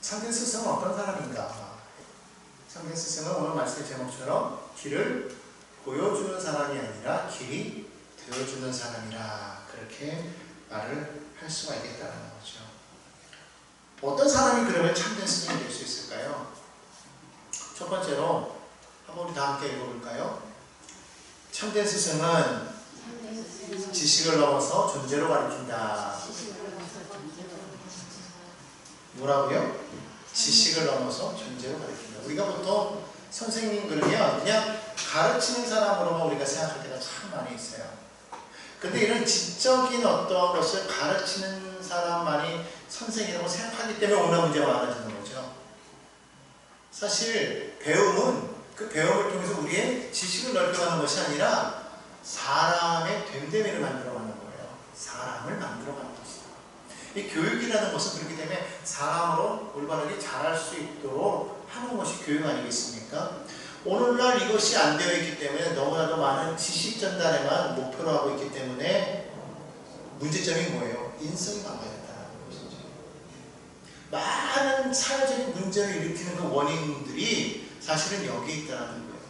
참된 스승은 어떤 사람인가? 참된 스승은 오늘 말씀의 제목처럼 길을 보여주는 사람이 아니라 길이 되어주는 사람이라, 그렇게 말을 할 수가 있겠다는 거죠. 어떤 사람이 그러면 참된 스승이 될 수 있을까요? 첫 번째로 한번 우리 다 함께 읽어볼까요? 참된 스승은 지식을 넘어서 존재로 가르친다. 뭐라고요? 지식을 넘어서 존재로 가르친다. 우리가 보통 선생님 그러면 그냥 가르치는 사람으로만 우리가 생각할 때가 참 많이 있어요. 근데 이런 지적인 어떤 것을 가르치는 사람만이 선생이라고 생각하기 때문에 오늘 문제가 많아지는 거죠. 사실 배움은 그 배움을 통해서 우리의 지식을 넓혀가는 것이 아니라 사람의 됨됨이를 만들어가는 거예요. 사람을 만들어가는 것이다. 이 교육이라는 것은 그렇기 때문에 사람으로 올바르게 자랄 수 있도록 하는 것이 교육 아니겠습니까? 오늘날 이것이 안 되어 있기 때문에 너무나도 많은 지식 전달에만 목표로 하고 있기 때문에 문제점이 뭐예요? 인성이 망가졌다는 것이죠. 많은 사회적인 문제를 일으키는 그 원인들이 사실은 여기에 있다는 거예요.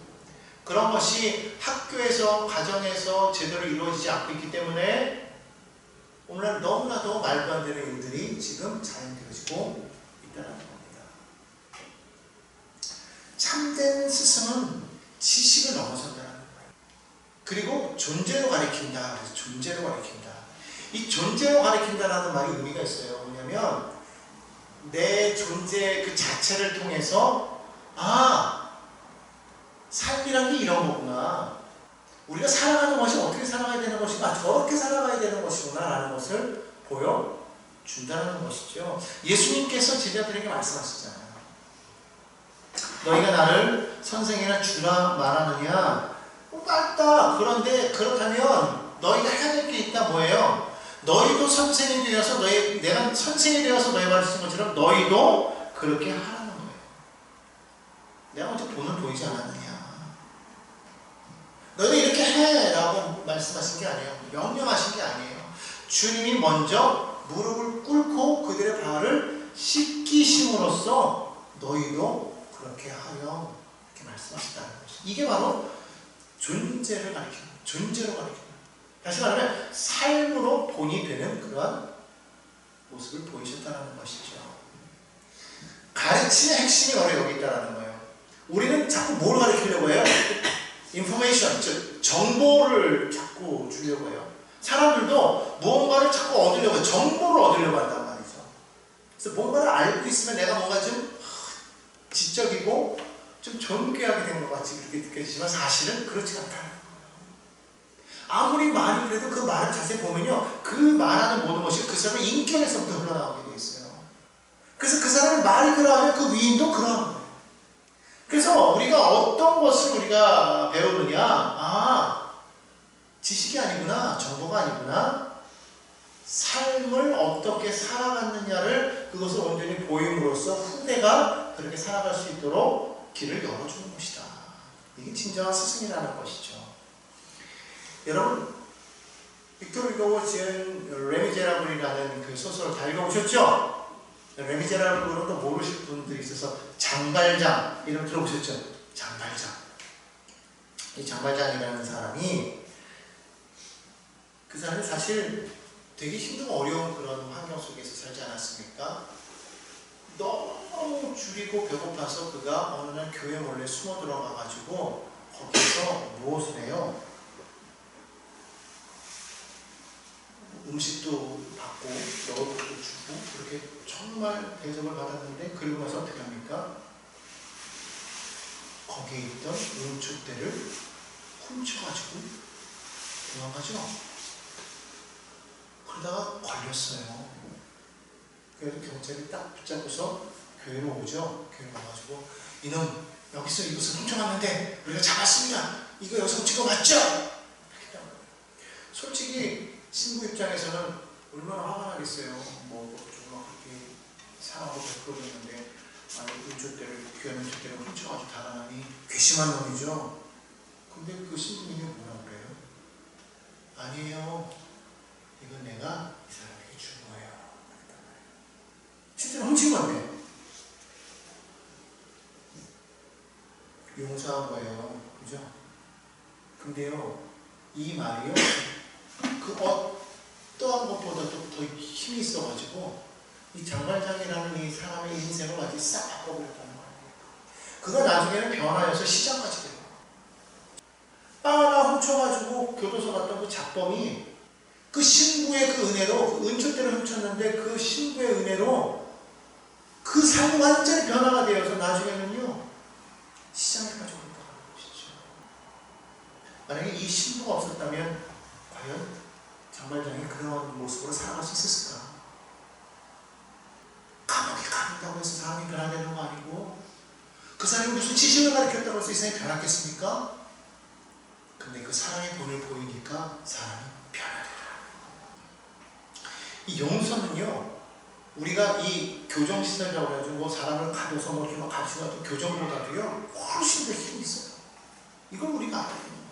그런 것이 학교에서, 가정에서 제대로 이루어지지 않고 있기 때문에 오늘날 너무나도 말도 안 되는 일들이 지금 자행되어지고 있다는 겁니다. 참된 스승은 지식을 넘어선다는 거예요. 그리고 존재로 가리킨다. 그래서 존재로 가리킨다. 이 존재로 가리킨다라는 말이 의미가 있어요. 뭐냐면 내 존재 그 자체를 통해서 삶이란 게 이런 거구나. 우리가 살아가는 것이 어떻게 살아가야 되는 것인가, 저렇게 살아가야 되는 것이구나 라는 것을 보여준다는 것이죠. 예수님께서 제자들에게 말씀하시잖아요. 너희가 나를 선생이나 주라 말하느냐? 맞다. 그런데 그렇다면 너희가 해야 될 게 있다. 뭐예요? 너희도 선생이 되어서 내가 선생이 되어서 너희 가르치는 것처럼 너희도 그렇게 하라는 거예요. 내가 먼저 돈을 보이지 않았느냐? 너희도 이렇게 해! 라고 말씀하신 게 아니에요. 명령하신 게 아니에요. 주님이 먼저 무릎을 꿇고 그들의 발을 씻기심으로써 너희도 그렇게 하여 이렇게 말씀하셨다는 것이죠. 이게 바로 존재를 가리키는, 존재로 가리키는, 다시 말하면 삶으로 본이 되는 그러한 모습을 보이셨다는 것이죠. 가르침의 핵심이 바로 여기 있다는 거예요. 우리는 자꾸 뭘 가르치려고 해요? 인포메이션, 즉 정보를 자꾸 주려고 해요. 사람들도 무언가를 자꾸 얻으려고 해요. 정보를 얻으려고 한단 말이죠. 그래서 뭔가를 알고 있으면 내가 뭔가 좀 지적이고 좀 존귀하게 된 것 같이 그렇게 느껴지지만 사실은 그렇지 않다는 거예요. 아무리 말이 그래도 그 말을 자세히 보면요, 그 말하는 모든 것이 그 사람의 인격에서부터 흘러나오게 돼 있어요. 그래서 그 사람의 말이 그러하면 그 위인도 그러한 거예요. 그래서 우리가 어떤 것을 우리가 배우느냐, 지식이 아니구나, 정보가 아니구나, 삶을 어떻게 살아갔느냐를 그것을 온전히 보임으로써 후대가 그렇게 살아갈 수 있도록 길을 열어주는 것이다. 이게 진정한 스승이라는 것이죠. 여러분, 빅토르 휴고가 지은 레미제라블이라는 그 소설을 다 읽어보셨죠? 레미제라블은 또 모르실 분들이 있어서 장발장 이름 들어보셨죠? 장발장. 이 장발장이라는 사람이, 그 사람이 사실 되게 힘들고 어려운 그런 환경 속에서 살지 않았습니까? 너무 줄이고 배고파서 그가 어느 날 교회 몰래 숨어 들어가가지고 거기서 무엇을 해요? 음식도 받고 먹을 것도 주고 그렇게 정말 대접을 받았는데, 그리고 나서 어떻게 합니까? 거기에 있던 음축대를 훔쳐가지고 도망가죠. 그러다가 걸렸어요. 그래도 경찰이 딱 붙잡고서 교회로 오죠. 교회로 와가지고 이놈 여기서 이것을 훔쳐갔는데 우리가 잡았습니다. 이거 여기서 훔친 거 맞죠? 솔직히 신부 입장에서는 얼마나 화가 나겠어요. 뭐 정말 그렇게 사랑하고 베풀었는데 음축대를, 귀한 음축대를 훔쳐가지고 달아나니 괘씸한 놈이죠. 근데 그 신부님이 뭐라고 그래요? 아니에요. 이건 내가 이 사람에게 준 거예요. 실제로 훔친 건데. 용서한 거예요. 그죠? 근데요, 이 말이요, 그 어떠한 것보다도 더 힘이 있어가지고, 이 장발장이라는 이 사람의 인생을 완전히 싹 바꿔버렸다는 거예요. 그가 나중에는 변화해서 시장까지 돼요. 빵 하나 훔쳐가지고 교도소 갔던 그 잡범이 그 신부의 그 은혜로, 그 은총대로 훔쳤는데 그 신부의 은혜로 그 삶이 완전히 변화가 되어서 나중에는요, 시장까지 올라가는 것이죠. 만약에 이 신부가 없었다면 과연 장발장이 그런 모습으로 살아갈 수 있었을까? 감옥에 가는다고 해서 사람이 변화되는 거 아니고, 그 사람이 무슨 지식을 가르쳤다고 해서 이 사람이 변했겠습니까? 근데 그 사랑의 본을 보이니까 사람이 변화되더라. 이 용서는요, 우리가 이 교정시설이라고 해가지고 뭐 사람을 가둬서 뭐 이렇게 막 가르치는 어떤 교정보다도요, 훨씬 더 힘이 있어요. 이걸 우리가 알아야 되는 거예요.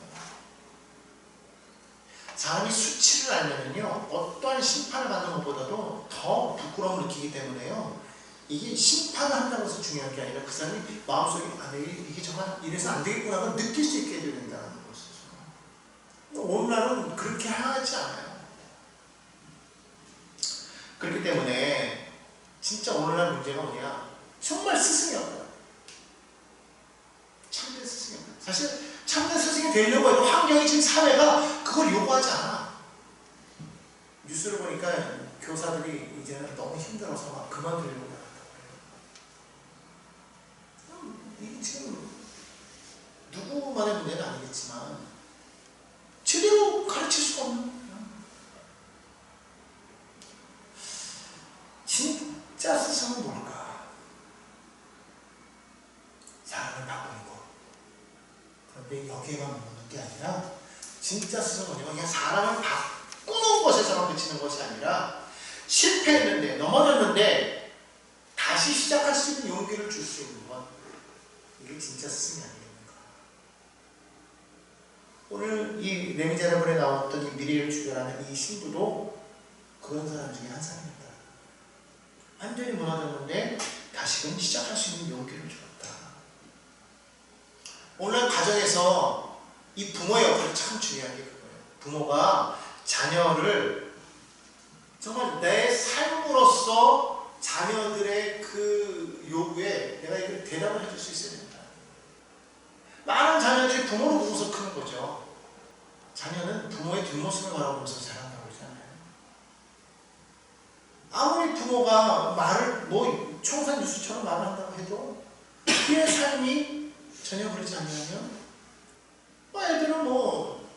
사람이 수치를 알면은요, 어떠한 심판을 받는 것보다도 더 부끄러움을 느끼기 때문에요, 이게 심판을 한다고 해서 중요한 게 아니라 그 사람이 마음속에, 아, 이게 정말 이래서 안 되겠구나 하고 느낄 수 있게 해야 된다는 것이죠. 오늘날은 그렇게 하지 않아요. 그렇기 때문에 진짜 오늘날 문제가 뭐냐, 정말 스승이 없다. 참된 스승이 없다. 사실 참된 스승이 되려고 해도 환경이, 지금 사회가 그걸 요구하지 않아. 뉴스를 보니까 교사들이 이제는 너무 힘들어서 막 그만두려고 한다고 해요. 이게 지금 누구만의 문제는 아니겠지만 제대로 가르칠 수가 없는 거예요. 진짜 스승은 뭘까? 사람을 바꾸는 것. 그런데 여기에만 머무는 게 아니라 진짜 스승은 뭐냐면 그냥 사람을 바꾸는 것에서만 그치는 것이 아니라 실패했는데, 넘어졌는데 다시 시작할 수 있는 용기를 줄 수 있는 것. 이게 진짜 스승이 아니겠는가. 오늘 이 레미제라블에 나왔던 이 미래를 주교라는 이 신부도 그런 사람 중에 한 사람입니다. 완전히 무너졌는데 다시금 시작할 수 있는 용기를 주었다. 오늘 가정에서 이 부모의 역할이 참 중요한 게 그거예요. 부모가 자녀를 정말 내 삶으로서 자녀들의 그 요구에 내가 이걸 대답을 해줄 수 있어야 된다. 많은 자녀들이 부모를 보고서 크는 거죠. 자녀는 부모의 뒷모습을 바라보면서 자란다고 그러잖아요. 아무리 부모가 말을 뭐 청산 뉴스처럼 말을 한다고 해도 그의 삶이 전혀 그러지 않냐면 애들은 뭐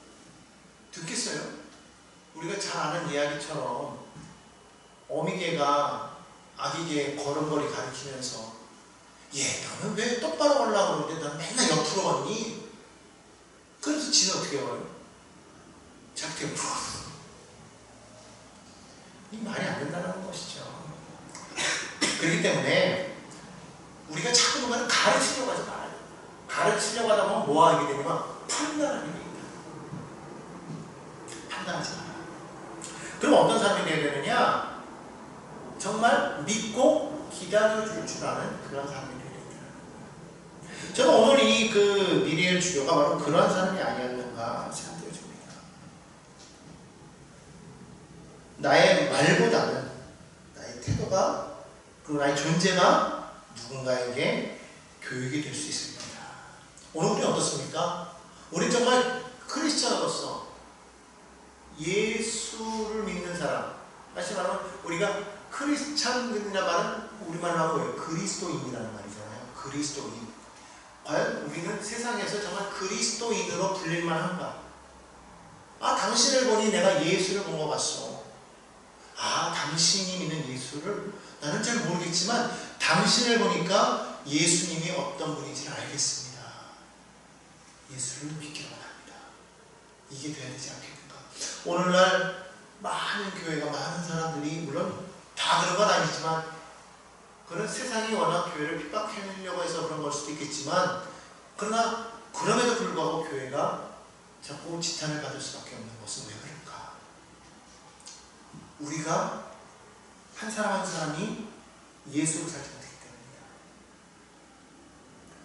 듣겠어요. 우리가 잘 아는 이야기처럼 어미개가 아기개 걸음걸이 가르치면서 너는 왜 똑바로 가려고 그러는데 넌 맨날 옆으로 걷니? 그래서 지는 어떻게 걸어요? 작게 풀어. 이 말이 안 된다는 것이죠. 그렇기 때문에 우리가 자꾸 누가를 가르치려고 하지 말아요. 가르치려고 하다 보면 뭐 하게 되냐면 판단하게 됩니다. 판단하지 마라. 그럼 어떤 사람이 되어야 되느냐? 정말 믿고 기다려줄 줄 아는 그런 사람이 되어야 된다. 저는 오늘 이 그 미리엘 주교가 바로 그런 사람이 아니었는가 생각되어집니다. 나의 말보다는 나의 태도가, 그리고 나의 존재가 누군가에게 교육이 될 수 있습니다. 오늘 우리는 어떻습니까? 우리 정말 크리스찬으로서 예수를 믿는 사람, 다시 말하면 우리가 크리스찬이라는 말은 우리말로 하는 거예요. 그리스도인이라는 말이잖아요. 그리스도인. 과연 우리는 세상에서 정말 그리스도인으로 불릴만 한가? 당신을 보니 내가 예수를 본 것 같소. 당신이 믿는 예수를 나는 잘 모르겠지만 당신을 보니까 예수님이 어떤 분인지를 알겠습니다. 예수를 믿기로 합니다. 이게 돼야 되지 않겠는가? 오늘날 많은 교회가, 많은 사람들이 물론 다 그런 건 아니지만 그런 세상이 워낙 교회를 핍박하려고 해서 그런 걸 수도 있겠지만, 그러나 그럼에도 불구하고 교회가 자꾸 지탄을 받을 수밖에 없는 것은 왜 그럴까? 우리가 한 사람 한 사람이 예수를 살지 못했기 때문입니다.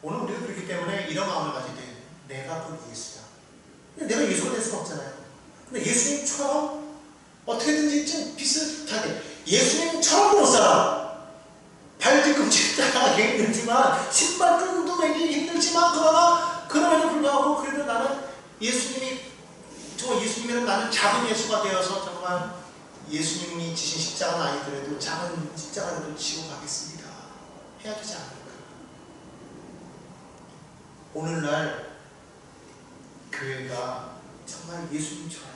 오늘 우리가 그렇기 때문에 이런 근데 예수님처럼 어떻게든지 좀 비슷하게 예수님처럼 못 살아. 발 뒤꿈치 따라가기 힘들지만 신발끈도 매기 힘들지만 그럼에도 불구하고 그래도 나는 예수님이랑 나는 작은 예수가 되어서 정말 예수님이 지신 십자가는 아니더라도 작은 십자가라도 지고 가겠습니다. 해야 되지 않을까? 오늘날 교회가 정말 예수님처럼,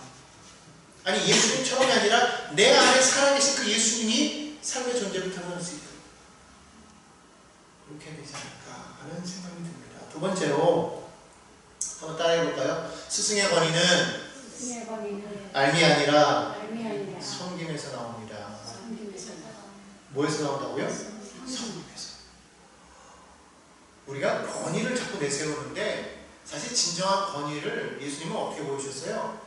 아니 예수님처럼이 아니라 내 안에 살아계신 그 예수님이 삶의 존재를 드러낼 수 있도록 그렇게 되지 않을까 하는 생각이 듭니다. 두 번째로 한번 따라해볼까요? 스승의 권위는 알미 아니라 섬김에서 나옵니다. 뭐에서 나온다고요? 섬김에서. 우리가 권위를 자꾸 내세우는데 사실 진정한 권위를 예수님은 어떻게 보여주셨어요?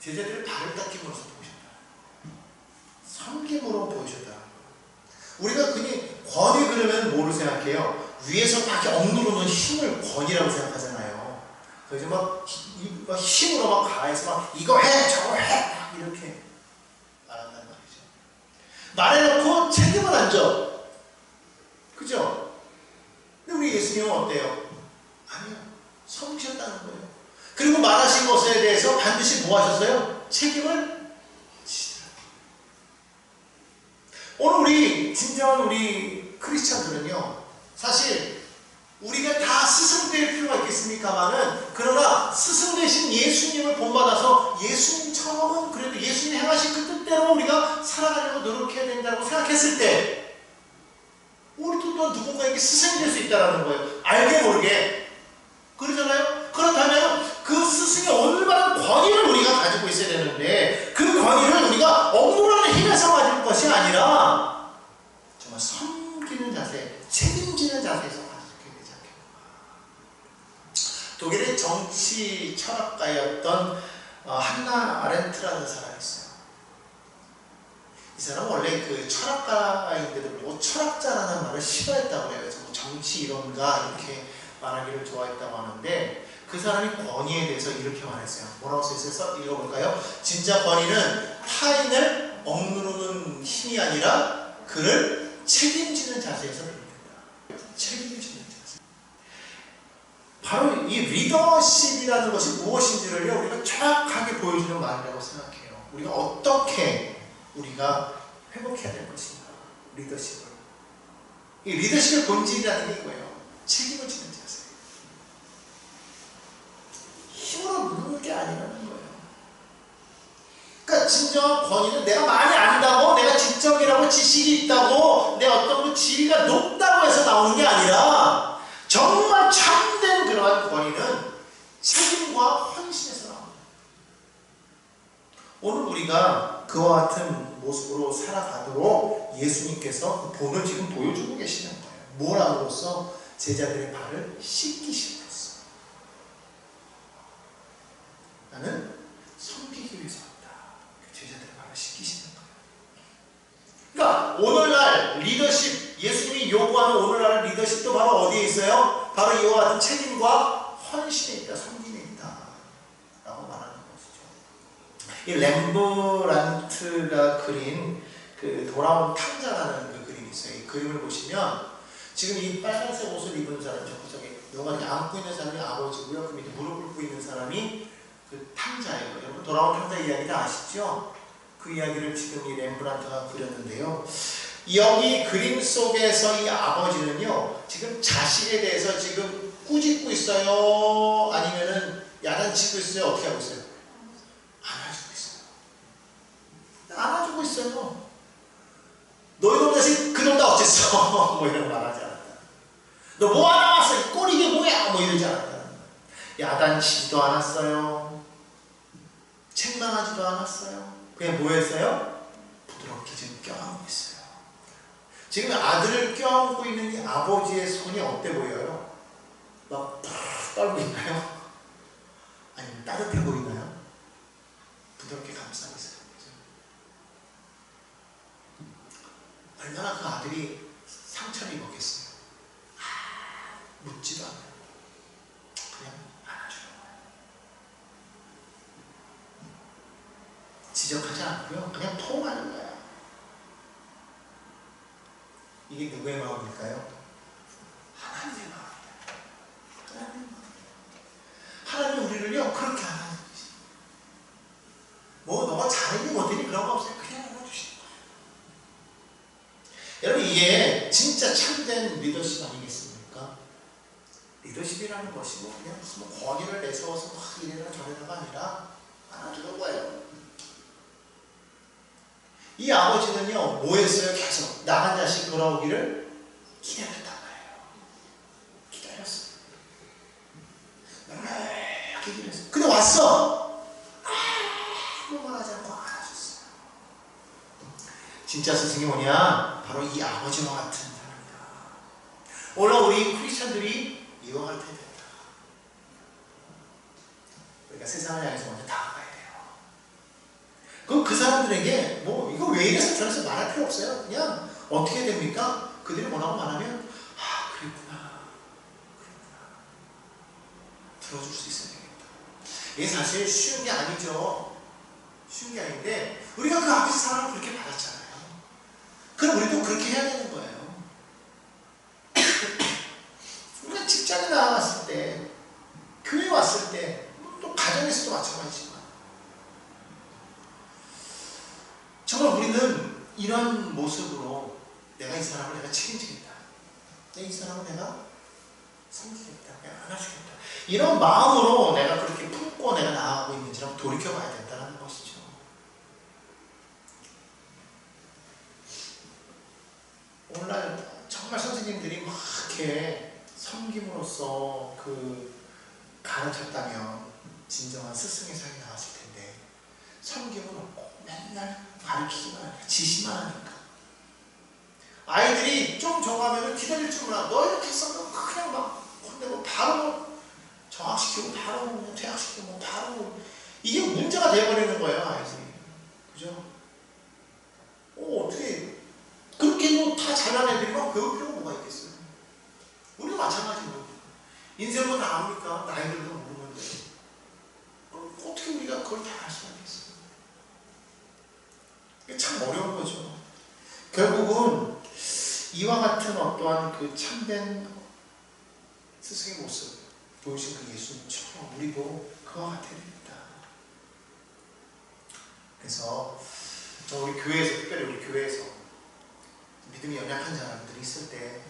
제자들의 발을 닦임으로써 보여줬다. 섬김으로 보여줬다. 우리가 그니 권위 그러면 뭐를 생각해요? 위에서 막 억누르는 힘을 권위라고 생각하잖아요. 그래서 막 힘으로 막 가해서 막 이거 해 저거 해 막 이렇게 말한단 말이죠. 말해놓고 책임을 안 져. 그죠? 근데 우리 예수님은 어때요? 아니요. 섬기셨다는 거예요. 그리고 말하신 것에 대해서 반드시 뭐 하셨어요? 책임을 지시더라고요. 오늘 우리 진정한 우리 크리스찬들은요, 사실 우리가 다 스승 될 필요가 있겠습니까마는, 그러나 스승 되신 예수님을 본받아서 예수님처럼은 그래도 예수님이 행하신 그 뜻대로 우리가 살아가려고 노력해야 된다고 생각했을 때 우리도 또 누군가에게 스승이 될 수 있다는 거예요. 알게 모르게. 그러잖아요? 그렇다면 그 스승의 올바른 권위를 우리가 가지고 있어야 되는데, 그 권위를 우리가 억누르는 힘에서 가질 것이 아니라 정말 섬기는 자세, 책임지는 자세에서 가지게 되지 않겠는가. 독일의 정치 철학가였던 한나 아렌트라는 사람이 있어요. 이 사람은 원래 그 철학가인데도 불구하고 철학자라는 말을 싫어했다고 해요. 정치 이론가 이렇게 말하기를 좋아했다고 하는데, 그 사람이 권위에 대해서 이렇게 말했어요. 뭐라고 써있어요? 읽어볼까요? 진짜 권위는 타인을 억누르는 힘이 아니라 그를 책임지는 자세에서 비롯된다. 책임지는 자세. 바로 이 리더십이라는 것이 무엇인지를 우리가 정확하게 보여주는 말이라고 생각해요. 우리가 어떻게 우리가 회복해야 될 것인가. 리더십을. 이 리더십의 본질이라는 게 이거예요. 책임을 지는 자세. 힘으로 누르는 게 아니라는 거예요. 그러니까 진정한 권위는 내가 많이 안다고, 내가 지적이라고, 지식이 있다고, 내 어떤 그 지위가 높다고 해서 나오는 게 아니라, 정말 참된 그러한 권위는 책임과 헌신에서 나옵니다. 오늘 우리가 그와 같은 모습으로 살아가도록 예수님께서 그 본을 지금 보여주고 계시는 거예요. 뭘 함으로써? 제자들의 발을 씻기심으로써. 나는 섬기기 위해서 왔다. 제자들의 발을 씻기시는 거예요. 그러니까 오늘날 리더십, 예수님이 요구하는 오늘날 리더십도 바로 어디에 있어요? 바로 이와 같은 책임과 헌신에 있다, 섬김에 있다 라고 말하는 것이죠. 이 렘브란트가 그린 그 돌아온 탕자라는 그 그림이 있어요. 이 그림을 보시면 지금 이 빨간색 옷을 입은 사람, 저기 누가 이렇게 안고 있는 사람이 아버지고요. 그 밑에 무릎 꿇고 있는 사람이 그 탕자예요. 여러분 돌아온 탕자 이야기 다 아시죠? 그 이야기를 지금 이 렘브란트가 그렸는데요. 여기 그림 속에서 이 아버지는요, 지금 자식에 대해서 지금 꾸짖고 있어요? 아니면은 야단치고 있어요? 어떻게 하고 있어요? 안아주고 있어요. 안아주고 있어요. 너희 놈 자식 그놈 다 어쨌어? 뭐 이런 거 말하지 않았다. 너 뭐 하나 왔어? 꼴이게 뭐야? 뭐 이러지 않았다. 야단치지도 않았어요. 책망하지도 않았어요. 그냥 뭐 했어요? 부드럽게 지금 껴안고 있어요. 지금 아들을 껴안고 있는 이 아버지의 손이 어때 보여요? 막 팍 떨고 있나요? 아니면 따뜻해 보이나요? 부드럽게 감싸고 있어요. 얼마나 그 아들이 상처를 입었겠어요. 묻지도 않아요. 그냥 안아주는 거예요. 지적하지 않고요. 그냥 포옹하는 거야. 이게 누구의 마음일까요? 하나님의 마음이야. 하나님의 마음. 하나님은 우리를요 그렇게 안 하는 거지. 뭐 너가 잘했니 못했니 그런 거 없어요. 그냥 알아주시는 거예요. 여러분 이게 진짜 참된 리더십 아니겠습니까? 리더십이라는 것이 뭐 그냥 무슨 뭐 권위를 내세워서 막 이래라 저래라가 아니라 알아주는 거예요. 이 아버지는요 뭐 했어요? 계속 나간 자식 돌아오기를 기다렸단 말이에요. 기다렸어요. 이렇게 기다렸어요. 근데 왔어. 아무 말하지 않고 알아줬어요. 진짜 스승이 뭐냐? 바로 이 아버지와 같은 사람이다. 오늘 우리 크리스천들이 이와 같아야 된다. 우리가 세상을 향해서 먼저 다가가야 돼요. 그럼 그 사람들에게 뭐 이거 왜 이래서 저래서 말할 필요 없어요. 그냥 어떻게 됩니까? 그들이 뭐라고 말하면 아 그랬구나 들어줄 수 있어야 되겠다. 이게 사실 쉬운 게 아니죠. 쉬운 게 아닌데 우리가 그 아버지 사랑을 그렇게 받았잖아요. 그럼 우리도 그렇게 해야 되는 거예요. 우리가 직장에 나갔을 때 교회 왔을 때 또 가정에서도 마찬가지지만 정말 우리는 이런 모습으로 내가 이 사람을 내가 책임지겠다. 이 사람을 내가 섬기겠다. 내가 안아주겠다. 이런 마음으로 내가 그렇게 품고 내가 나아가고 있는지를 돌이켜봐야 된다는 것이죠. 오늘날 정말 선생님들이 막 이렇게 섬김으로써 그 가르쳤다면 진정한 스승의 삶이 나왔을 텐데 섬김은 없고 맨날 가르치기만 하니까 지시만 하니까 아이들이 좀 정하면 기다릴 줄 몰라. 너 이렇게 했어? 그냥 막 혼내고 바로 정학시키고 바로 그냥 퇴학시키고 바로 이게 문제가 되어버리는 거예요. 아이들이. 그죠? 어떻게 그렇게 뭐 다 잘난 애들이 막 배울 필요가 뭐가 있겠어요? 우리도 마찬가지로 인생 뭐 다 압니까? 나이들도 모르는데 어떻게 우리가 그걸 다 알 수가 있겠어요? 이게 참 어려운 거죠. 결국은 이와 같은 어떠한 그 참된 스승의 모습 보여주신 그 예수님처럼 우리도 그와 같아야 됩니다. 그래서 우리 교회에서 특별히 우리 교회에서 믿음이 연약한 사람들이 있을 때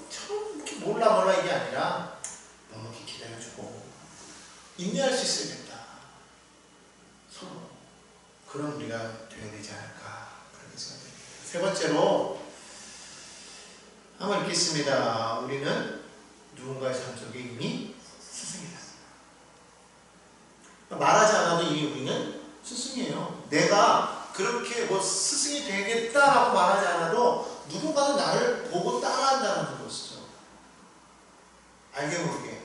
처럼 이렇게 몰라 이게 아니라 넉넉히 기다려주고 인내할 수 있어야 된다. 서로 그런 우리가 되어야 되지 않을까 그렇게 생각합니다. 세 번째로 한번 읽겠습니다. 우리는 누군가의 삶 속에 이미 스승이다. 말하지 않아도 이미 우리는 스승이에요. 내가 그렇게 뭐 스승이 되겠다라고 말하지 않아도 누군가는 나를 보고 따라한다는 것이죠. 알게 모르게.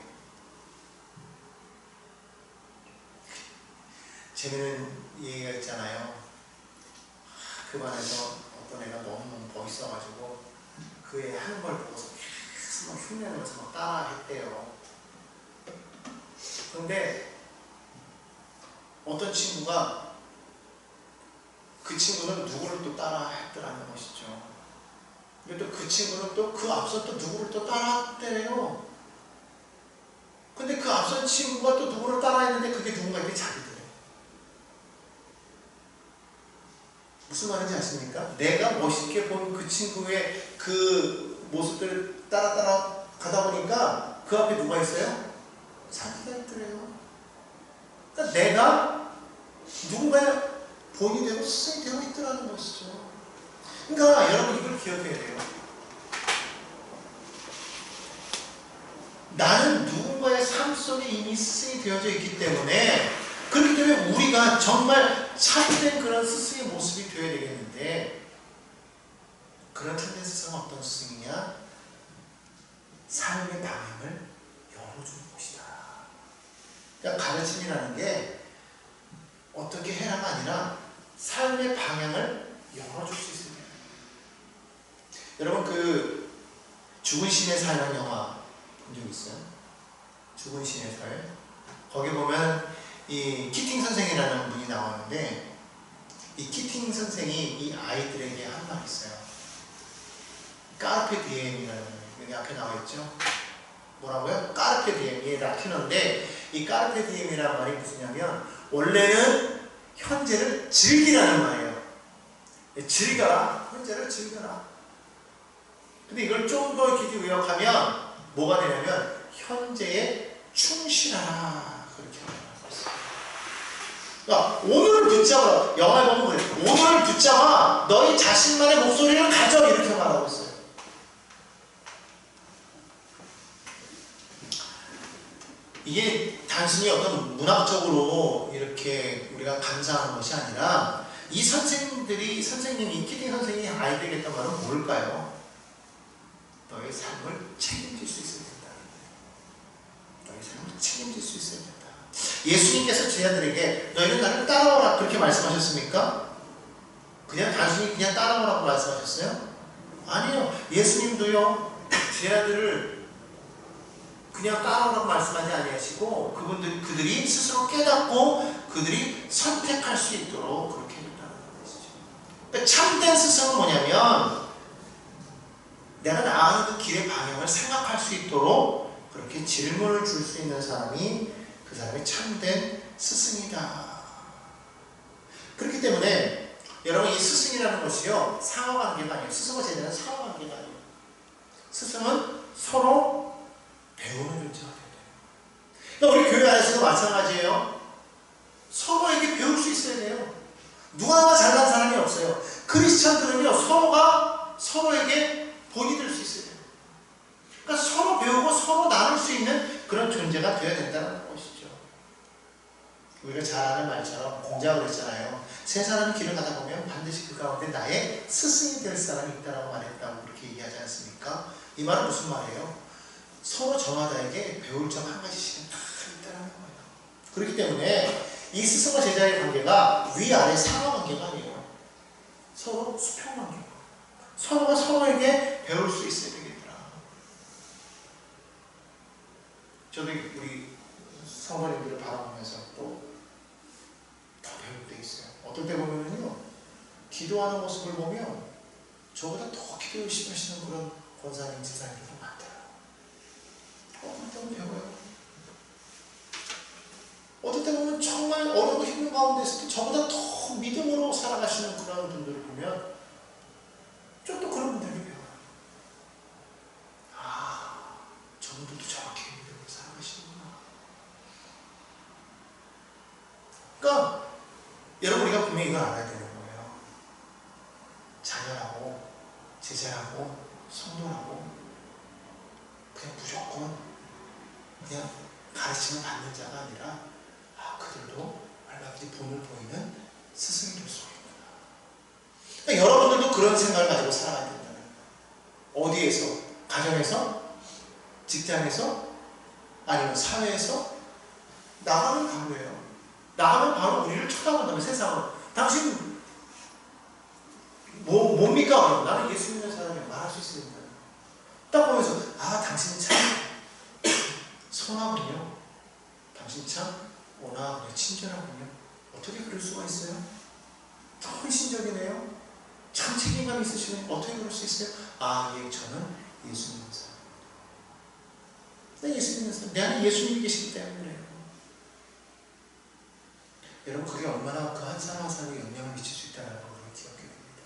재미있는 얘기가 있잖아요. 그 반에서 어떤 애가 너무 멋있어가지고 그 애 하는 걸 보고서 계속 막 흉내내면서 막 따라했대요. 그런데 어떤 친구가 그 친구는 누구를 또 따라했더라는 것이죠. 근데 또 그 친구는 또 그 앞서 또 누구를 또 따라했대요. 근데 그 앞선 친구가 또 누구를 따라했는데 그게 누군가에게 자기들이에요. 무슨 말인지 아십니까? 내가 멋있게 본 그 친구의 그 모습들을 따라 가다 보니까 그 앞에 누가 있어요? 자기가 있더래요. 그러니까 내가 누군가의 본이 되고 스승이 되고 있더라는 것이죠. 그러니까 여러분 이걸 기억해야 돼요. 나는 누군가의 삶 속에 이미 스승이 되어져 있기 때문에 그렇기 때문에 우리가 정말 참된 그런 스승의 모습이 되어야 되겠는데 그런 참된 스승은 어떤 스승이냐? 삶의 방향을 열어주는 것이다. 그러니까 가르침이라는 게 어떻게 해라가 아니라 삶의 방향을 열어줄 수 있습니다. 여러분 그 죽은 신의 삶이라는 영화 본 적 있어요? 죽은 신의 삶. 거기 보면 이 키팅 선생이라는 분이 나오는데 이 키팅 선생이 이 아이들에게 한 말이 있어요. 까르페 디엠이라는 여기 앞에 나와 있죠. 뭐라고요? 까르페 디엠. 이게 라틴어인데 이 까르페 디엠이라는 말이 무슨냐면 원래는 현재를 즐기라는 말이에요. 즐겨라. 현재를 즐겨라. 근데 이걸 좀 더 이렇게 요약하면 뭐가 되냐면 현재에 충실하라. 그렇게 말하고 있어요. 그러니까 오늘을 붙잡아. 영화에 보면 그래. 오늘을 붙잡아. 너희 자신만의 목소리를 가져. 이렇게 말하고 있어요. 이게 단순히 어떤 문학적으로 이렇게 우리가 감상하는 것이 아니라 이 선생님이 키팅 선생님이 아이들에게 했던 말은 뭘까요? 너의 삶을 책임질 수 있어야 된다. 너의 삶을 책임질 수 있어야 된다. 예수님께서 제 아들에게 너희는 나를 따라오라 그렇게 말씀하셨습니까? 그냥 단순히 그냥 따라오라고 말씀하셨어요? 아니요. 예수님도요 제 아들을 그냥 따라오라고 말씀하지 아니하시고 그들이 스스로 깨닫고 그들이 선택할 수 있도록 그렇게 해줬다는 것이죠. 그러니까 참된 스승은 뭐냐면 내가 나아가는 그 길의 방향을 생각할 수 있도록 그렇게 질문을 줄 수 있는 사람이 그 사람이 참된 스승이다. 그렇기 때문에 여러분 이 스승이라는 것이요 상하관계가 아니에요. 스승과 제자는 상하관계가 아니에요. 스승은 서로 배우는 존재가 돼야 돼요. 그러니까 우리 교회 안에서도 마찬가지예요. 서로에게 배울 수 있어야 돼요. 누가 하나 잘난 사람이 없어요. 크리스천들은요 서로가 서로에게 본이 될 수 있어야 돼요. 그러니까 서로 배우고 서로 나눌 수 있는 그런 존재가 되어야 된다는 것이죠. 우리가 잘 아는 말처럼 공자가 그랬잖아요. 세 사람이 길을 가다 보면 반드시 그 가운데 나의 스승이 될 사람이 있다라고 말했다고 그렇게 얘기하지 않습니까? 이 말은 무슨 말이에요? 서로 저마다에게 배울 점 한 가지씩은 다 있다는 거예요. 그렇기 때문에 이 스승과 제자의 관계가 위아래 상하 관계가 아니에요. 서로 수평 관계고 서로가 서로에게 배울 수 있어야 되겠더라. 저도 우리 성도님들을 바라보면서 또 더 배울 때 있어요. 어떨 때 보면요 기도하는 모습을 보면 저보다 더 기도 열심히 하시는 그런 권사님, 지사님들도 많더라고요. 어떨 때 보면 배워요. 어떨 때 보면 정말 어려운 힘든 가운데 있을 때 저보다 더 믿음으로 살아가시는 그런 분들을 보면 좀 더 그런 분들이 배워요. 아, 저분들도 저렇게 믿음으로 살아가시는구나. 그러니까 여러분 우리가 분명히 이걸 알아야 되는 거예요. 자녀라고, 제자라고, 성도라고 그냥 무조건 그냥 가르침을 받는 자가 아니라 그들도 얼마든지 본을 보이는 스승이 될 수가 있구나. 그러니까 여러분들도 그런 생각을 가지고 살아가야 된다는 거예요. 어디에서? 가정에서? 직장에서? 아니면 사회에서? 나가면 바로예요. 나가면 바로 우리를 쳐다본다면 세상은 당신 뭡니까? 그럼 나는 예수 믿는 사람이 말할 수 있습니다. 딱 보면서 당신 참 선하군요. 당신 참 온화하군요. 친절하군요. 어떻게 그럴 수가 있어요? 참 헌신적이네요. 참 책임감 있으시네요. 어떻게 그럴 수 있어요? 예, 저는 예수 믿는 사람. 내 예수 믿는 사람. 내 안에 예수님이 계시기 때문에 그래요. 여러분 그게 얼마나 그 한 사람 한 사람에 영향을 미칠 수 있다는 걸 기억해야 됩니다.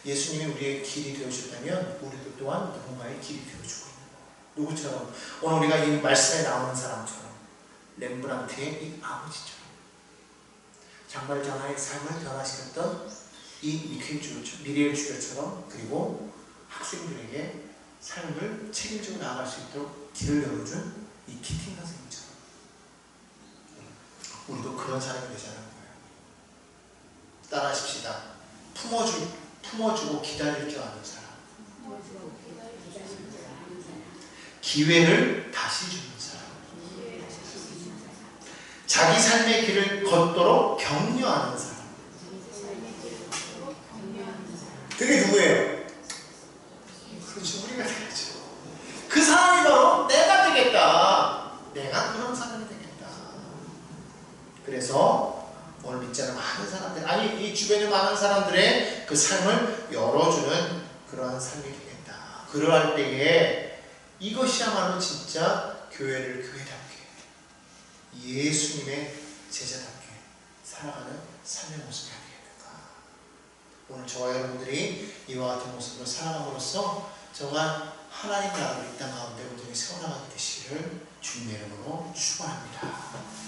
예수님이 우리의 길이 되어주셨다면 우리도 또한 누군가의 길이 되어주고 있는 거예요. 누구처럼? 오늘 우리가 이 말씀에 나오는 사람처럼 렘브란트의 이 아버지처럼 장발 장하의 삶을 변화시켰던 이 미리엘 주교처럼 그리고 학생들에게 삶을 책임지고 나아갈 수 있도록 길을 열어준 이 키팅 선생님처럼 우리도 그런 사람이 되자는 거예요. 따라하십시다. 품어주고 기다릴 줄 아는 사람. 기회를 다시 주는 사람. 자기 삶의 길을 걷도록 격려하는 사람. 그게 누구예요? 그렇죠. 우리가 되겠죠. 그 사람이 바로 내가 되겠다. 내가 그런 사람이 되겠다. 오늘 믿지 않는 많은 사람들, 아니 이 주변의 많은 사람들의 그 삶을 열어주는 그러한 삶이 되겠다. 그러할 때에 이것이야말로 진짜 교회를 교회답게, 예수님의 제자답게 살아가는 삶의 모습이 아니겠는가. 오늘 저와 여러분들이 이와 같은 모습으로 살아감으로써 정말 하나님 나라를 이 땅 가운데 온전히 세워나가게 되시기를 주님의 이름으로 축원합니다.